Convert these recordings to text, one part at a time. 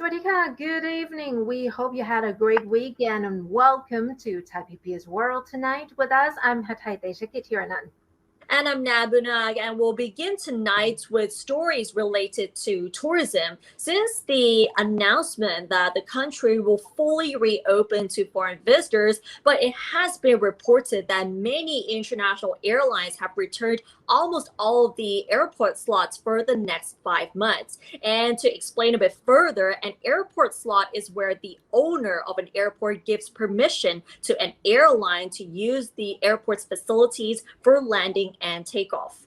Swadika, good evening. We hope you had a great weekend and welcome to Thai PBS World tonight with us. I'm Hatay Teshakit. And I'm Nabunag, and we'll begin tonight with stories related to tourism. Since the announcement that the country will fully reopen to foreign visitors, but it has been reported that many international airlines have returned almost all of the airport slots for the next 5 months. And to explain a bit further, an airport slot is where the owner of an airport gives permission to an airline to use the airport's facilities for landing and takeoff.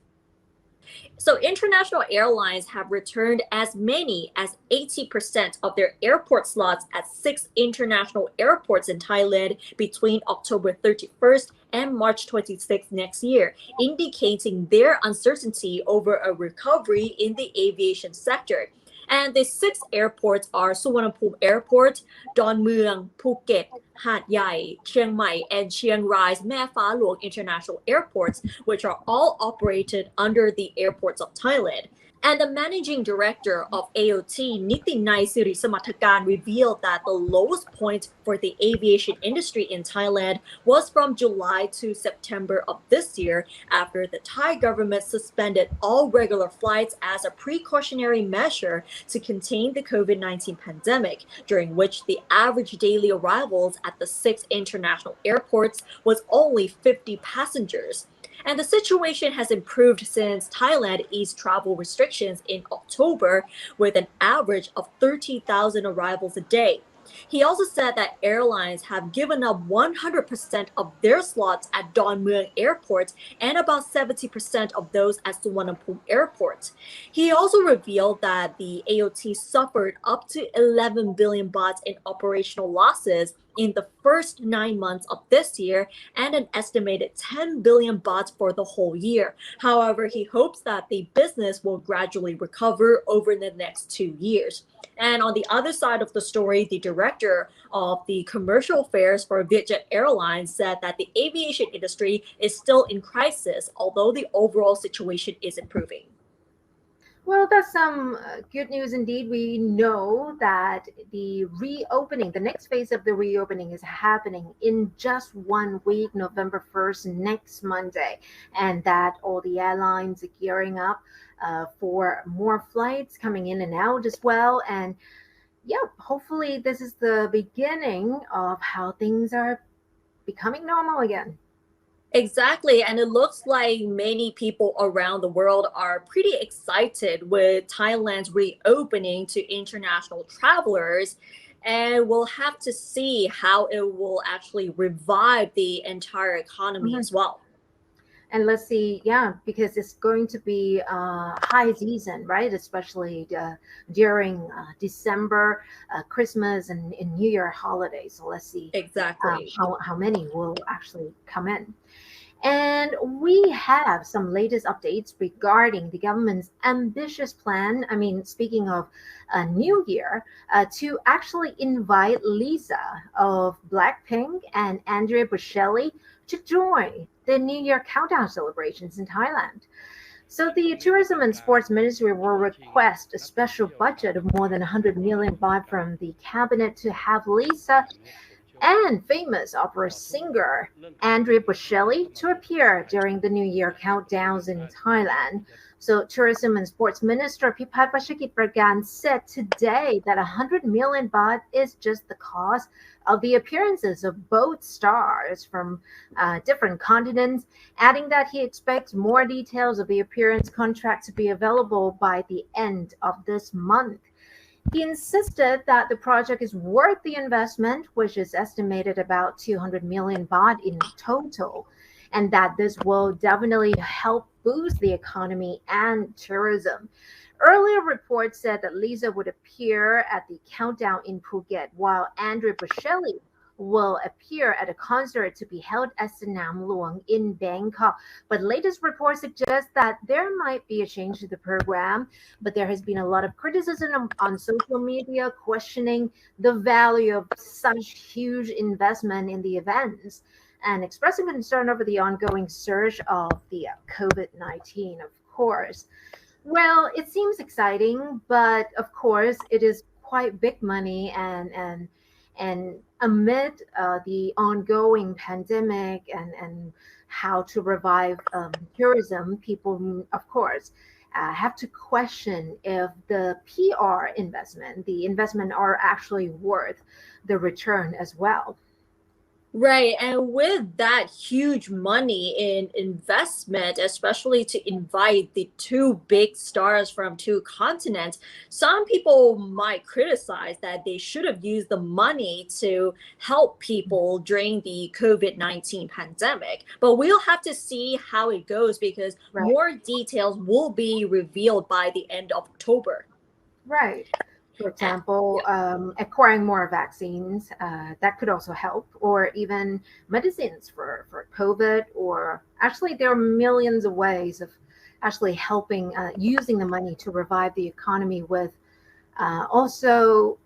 So international airlines have returned as many as 80% of their airport slots at six international airports in Thailand between October 31st and March 26th next year, indicating their uncertainty over a recovery in the aviation sector. And the six airports are Suvarnabhumi Airport, Don Mueang, Phuket, Hat Yai, Chiang Mai, and Chiang Rai's Mae Fah Luang International Airports, which are all operated under the Airports of Thailand. And the managing director of AOT, Nitinai Sirisamathakan, revealed that the lowest point for the aviation industry in Thailand was from July to September of this year, after the Thai government suspended all regular flights as a precautionary measure to contain the COVID-19 pandemic, during which the average daily arrivals at the six international airports was only 50 passengers. And the situation has improved since Thailand eased travel restrictions in October with an average of 30,000 arrivals a day. He also said that airlines have given up 100% of their slots at Don Mueang Airport and about 70% of those at Suvarnabhumi Airport. He also revealed that the AOT suffered up to 11 billion baht in operational losses in the first 9 months of this year and an estimated 10 billion baht for the whole year. However, he hopes that the business will gradually recover over the next 2 years. And on the other side of the story, the director of the commercial affairs for Vietjet Airlines said that the aviation industry is still in crisis, although the overall situation is improving. Well, that's some good news indeed. We know that the next phase of the reopening is happening in just 1 week, November 1st, next Monday, and that all the airlines are gearing up for more flights coming in and out as well. And yeah, hopefully this is the beginning of how things are becoming normal again. Exactly. And it looks like many people around the world are pretty excited with Thailand's reopening to international travelers. And we'll have to see how it will actually revive the entire economy Mhm. as well. And let's see, yeah, because it's going to be high season, right? Especially during December, Christmas, and New Year holidays. So let's see Exactly. how many will actually come in. And we have some latest updates regarding the government's ambitious plan. I mean, speaking of a new year, to actually invite Lisa of Blackpink and Andrea Bocelli to join the New Year countdown celebrations in Thailand. So the Tourism and Sports Ministry will request a special budget of more than 100 million baht from the cabinet to have Lisa and famous opera singer Andrea Bocelli to appear during the New Year countdowns in Thailand. So, Tourism and Sports Minister Pipat Pachakit Pragan said today that 100 million baht is just the cost of the appearances of both stars from different continents, adding that he expects more details of the appearance contract to be available by the end of this month. He insisted that the project is worth the investment, which is estimated about 200 million baht in total, and that this will definitely help boost the economy and tourism. Earlier reports said that Lisa would appear at the countdown in Phuket, while Andre Bocelli will appear at a concert to be held at Sanam Luang in Bangkok. But latest reports suggest that there might be a change to the program, but there has been a lot of criticism on social media questioning the value of such huge investment in the events and expressing concern over the ongoing surge of the COVID-19, of course. Well, it seems exciting, but of course, it is quite big money, and amid the ongoing pandemic and how to revive tourism, people, of course, have to question if the PR investment, the investment, are actually worth the return as well. Right. And with that huge money in investment, especially to invite the two big stars from two continents, some people might criticize that they should have used the money to help people during the COVID-19 pandemic. But we'll have to see how it goes because Right. more details will be revealed by the end of October. Right. For Uh, example, yeah. acquiring more vaccines, that could also help, or even medicines for COVID. Or actually, there are millions of ways of actually helping, using the money to revive the economy with also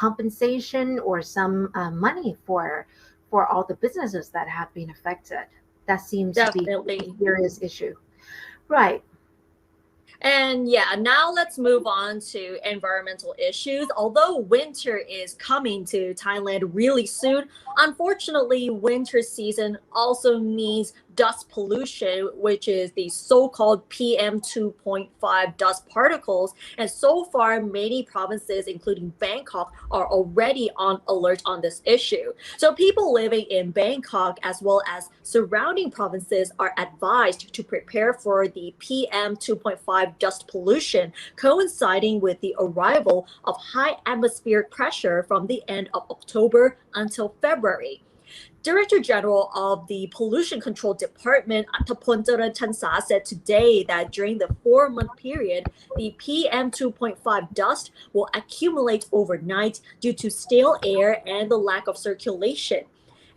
compensation or some money for all the businesses that have been affected. That seems to be a Definitely. serious issue. Right. And yeah, now let's move on to environmental issues. Although winter is coming to Thailand really soon, unfortunately, winter season also means dust pollution, which is the so called PM 2.5 dust particles. And so far, many provinces, including Bangkok, are already on alert on this issue. So people living in Bangkok as well as surrounding provinces are advised to prepare for the PM 2.5 dust pollution coinciding with the arrival of high atmospheric pressure from the end of October until February. Director General of the Pollution Control Department, Attapon Chansa, said today that during the 4 month period, the PM 2.5 dust will accumulate overnight due to stale air and the lack of circulation.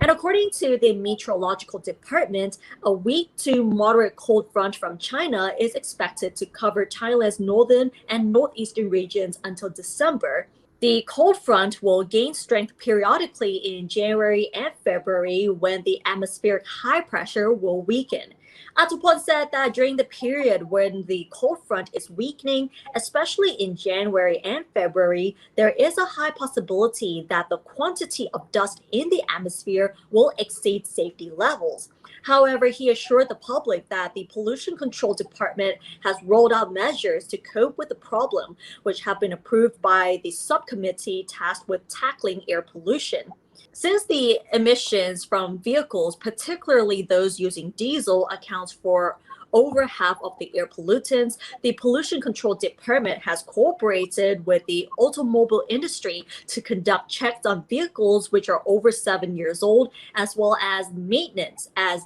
And according to the Meteorological Department, a weak to moderate cold front from China is expected to cover Thailand's northern and northeastern regions until December. The cold front will gain strength periodically in January and February when the atmospheric high pressure will weaken. Atupon said that during the period when the cold front is weakening, especially in January and February, there is a high possibility that the quantity of dust in the atmosphere will exceed safety levels. However, he assured the public that the Pollution Control Department has rolled out measures to cope with the problem, which have been approved by the subcommittee tasked with tackling air pollution. Since the emissions from vehicles, particularly those using diesel, accounts for over half of the air pollutants, the Pollution Control Department has cooperated with the automobile industry to conduct checks on vehicles which are over 7 years old, as well as maintenance at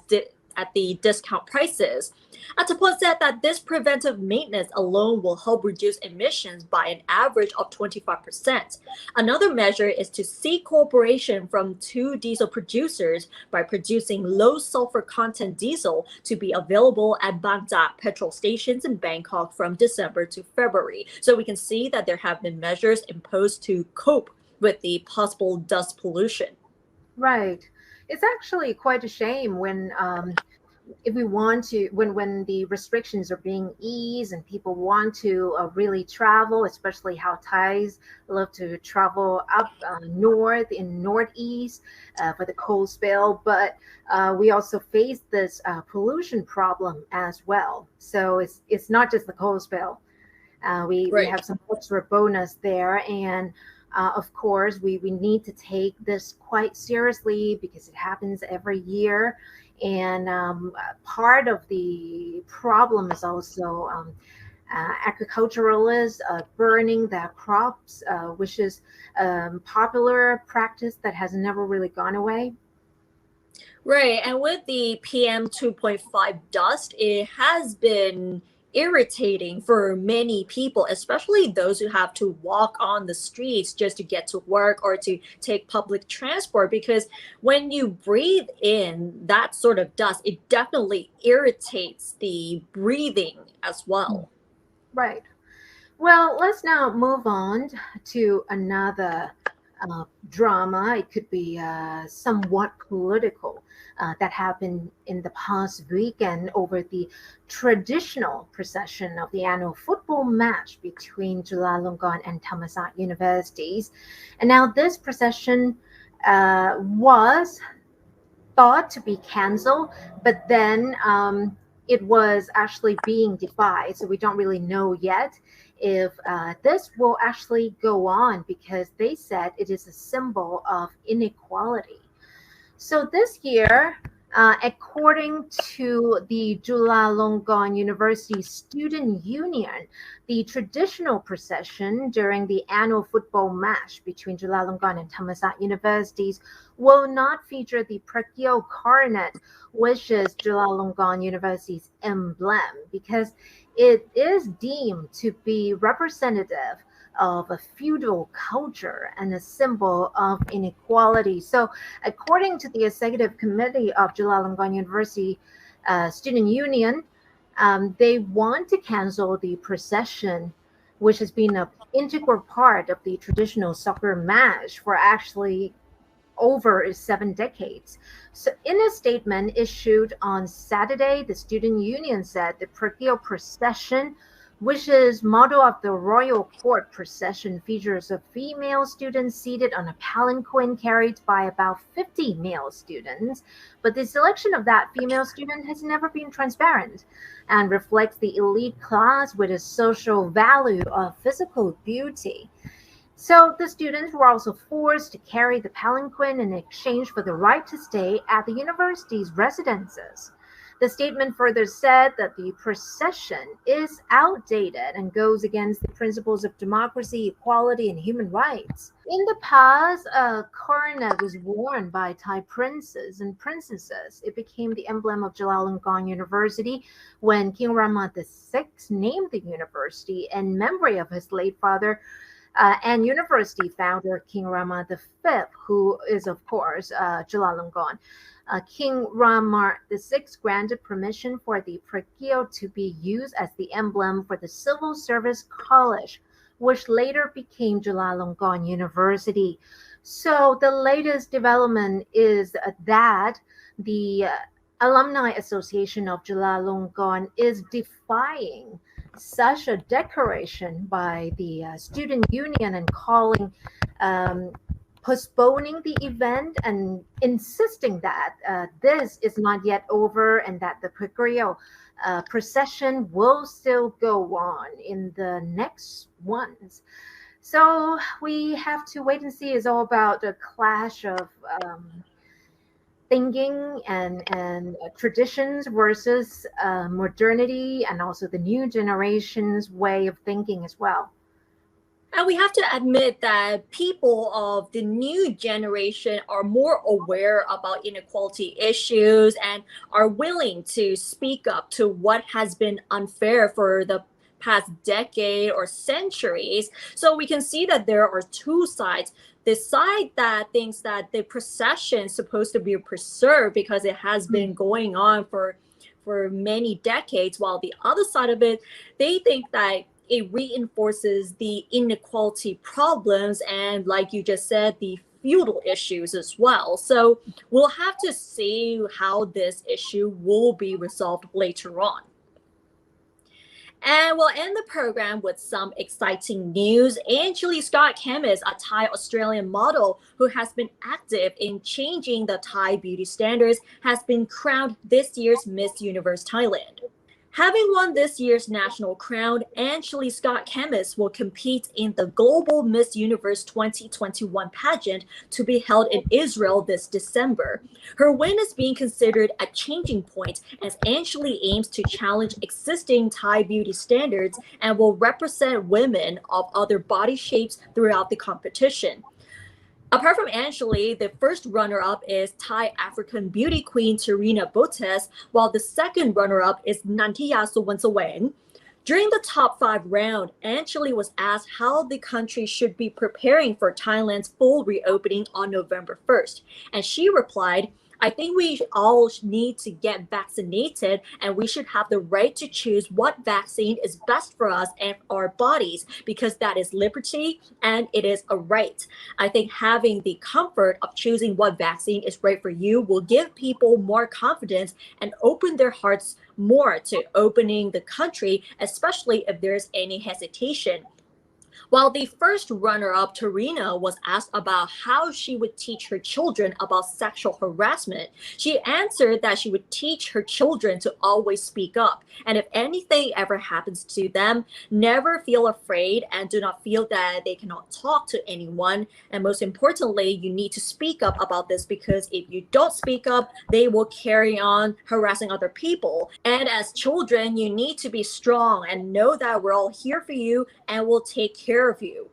the discount prices. Atapon said that this preventive maintenance alone will help reduce emissions by an average of 25%. Another measure is to seek cooperation from two diesel producers by producing low sulfur content diesel to be available at Bangkok petrol stations in Bangkok from December to February. So we can see that there have been measures imposed to cope with the possible dust pollution. Right. It's actually quite a shame when if we want to, when the restrictions are being eased and people want to really travel, especially how Thais love to travel up north in northeast for the cold spell. But we also face this pollution problem as well. So it's not just the cold spell. We Right. have some extra bonus there. And of course, we need to take this quite seriously because it happens every year. And part of the problem is also agriculturalists burning their crops, which is popular practice that has never really gone away. Right. And with the PM 2.5 dust, it has been irritating for many people, especially those who have to walk on the streets just to get to work or to take public transport. Because when you breathe in that sort of dust, it definitely irritates the breathing as well. Right. Well, let's now move on to another drama. It could be somewhat political that happened in the past weekend over the traditional procession of the annual football match between Chulalongkorn and Thammasat universities. And now this procession was thought to be canceled, but then it was actually being defied. So we don't really know yet if this will actually go on because they said it is a symbol of inequality. So this year, according to the Chulalongkorn University Student Union, the traditional procession during the annual football match between Chulalongkorn and Thammasat universities will not feature the Prakyo coronet, which is Chulalongkorn University's emblem, because it is deemed to be representative of a feudal culture and a symbol of inequality. So, according to the executive committee of Chulalongkorn University Student Union, they want to cancel the procession, which has been an integral part of the traditional soccer match for actually over 7 decades. So, in a statement issued on Saturday, the student union said the Prakyo procession, which is model of the royal court procession, features a female student seated on a palanquin carried by about 50 male students. But the selection of that female student has never been transparent and reflects the elite class with a social value of physical beauty. So the students were also forced to carry the palanquin in exchange for the right to stay at the university's residences. The statement further said that the procession is outdated and goes against the principles of democracy, equality, and human rights. In the past, a coronet was worn by Thai princes and princesses. It became the emblem of Chulalongkorn University when King Rama VI named the university in memory of his late father, and university founder King Rama V, who is, of course, Chulalongkorn. King Rama VI granted permission for the Prakyo to be used as the emblem for the Civil Service College, which later became Chulalongkorn University. So the latest development is that the Alumni Association of Chulalongkorn is defying such a declaration by the student union and calling postponing the event and insisting that this is not yet over and that the Prakyo procession will still go on in the next ones. So we have to wait and see. It's all about a clash of thinking and traditions versus modernity and also the new generation's way of thinking as well. And we have to admit that people of the new generation are more aware about inequality issues and are willing to speak up to what has been unfair for the past decade or centuries. So we can see that there are two sides. The side that thinks that the procession is supposed to be preserved because it has been going on for many decades, while the other side of it, they think that it reinforces the inequality problems and, like you just said, the feudal issues as well. So we'll have to see how this issue will be resolved later on. And we'll end the program with some exciting news. Anchilee Scott-Kemmis, a Thai-Australian model who has been active in changing the Thai beauty standards, has been crowned this year's Miss Universe Thailand. Having won this year's national crown, Anchilee Scott-Kemmis will compete in the Global Miss Universe 2021 pageant to be held in Israel this December. Her win is being considered a changing point as Anchilee aims to challenge existing Thai beauty standards and will represent women of other body shapes throughout the competition. Apart from Anchilee, the first runner-up is Thai African beauty queen Tarina Botes, while the second runner-up is Nantiya Suwansaweng. During the top 5 round, Anchilee was asked how the country should be preparing for Thailand's full reopening on November 1st, and she replied, I think we all need to get vaccinated, and we should have the right to choose what vaccine is best for us and our bodies, because that is liberty and it is a right. I think having the comfort of choosing what vaccine is right for you will give people more confidence and open their hearts more to opening the country, especially if there's any hesitation. While the first runner up, Tarina, was asked about how she would teach her children about sexual harassment, she answered that she would teach her children to always speak up. And if anything ever happens to them, never feel afraid and do not feel that they cannot talk to anyone. And most importantly, you need to speak up about this, because if you don't speak up, they will carry on harassing other people. And as children, you need to be strong and know that we're all here for you and will take care of you.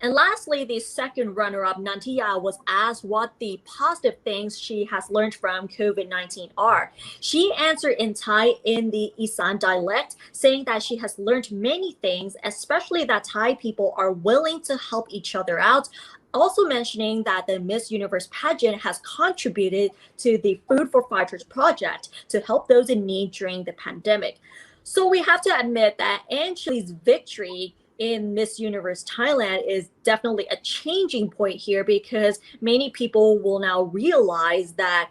And lastly, the second runner up, Nantia, was asked what the positive things she has learned from COVID-19 are. She answered in Thai in the Isan dialect, saying that she has learned many things, especially that Thai people are willing to help each other out. Also mentioning that the Miss Universe pageant has contributed to the Food for Fighters project to help those in need during the pandemic. So we have to admit that Anchilee's victory in Miss Universe Thailand is definitely a changing point here, because many people will now realize that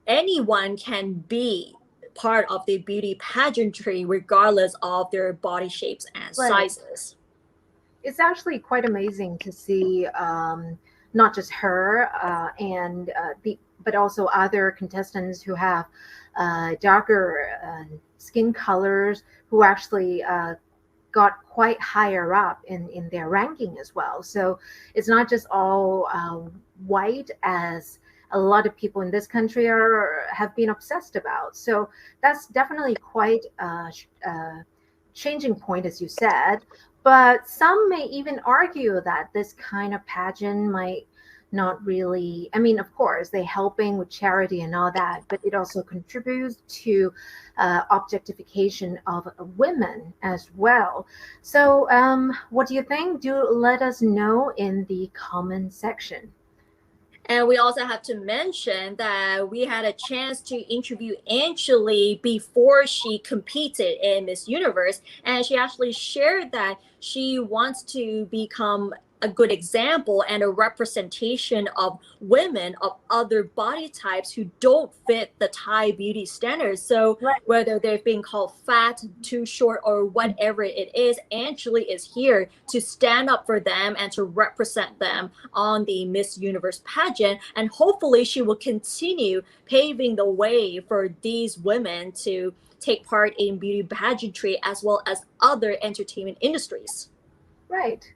anyone can be part of the beauty pageantry regardless of their body shapes and Right. sizes. It's actually quite amazing to see not just her and the but also other contestants who have darker skin colors who actually got quite higher up in their ranking as well. So it's not just all white, as a lot of people in this country are have been obsessed about. So that's definitely quite a changing point, as you said. But some may even argue that this kind of pageant might not really, I mean, of course, they're helping with charity and all that, but it also contributes to objectification of women as well. So, what do you think? Do let us know in the comment section. And we also have to mention that we had a chance to interview Angelie before she competed in Miss Universe. And she actually shared that she wants to become a good example and a representation of women of other body types who don't fit the Thai beauty standards. So Right. whether they've been called fat, too short, or whatever it is, Angelie is here to stand up for them and to represent them on the Miss Universe pageant. And hopefully she will continue paving the way for these women to take part in beauty pageantry as well as other entertainment industries. Right.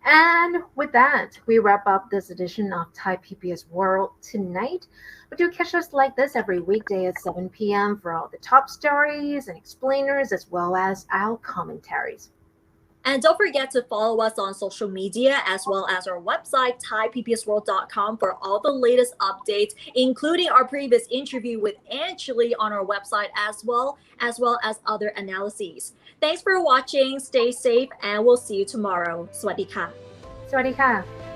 And with that, we wrap up this edition of Thai PBS World tonight. But do catch us like this every weekday at 7 p.m. for all the top stories and explainers, as well as our commentaries. And don't forget to follow us on social media as well as our website, thaipbsworld.com, for all the latest updates, including our previous interview with Angelie on our website as other analyses. Thanks for watching, stay safe, and we'll see you tomorrow. Swadee ka. สวัสดีค่ะ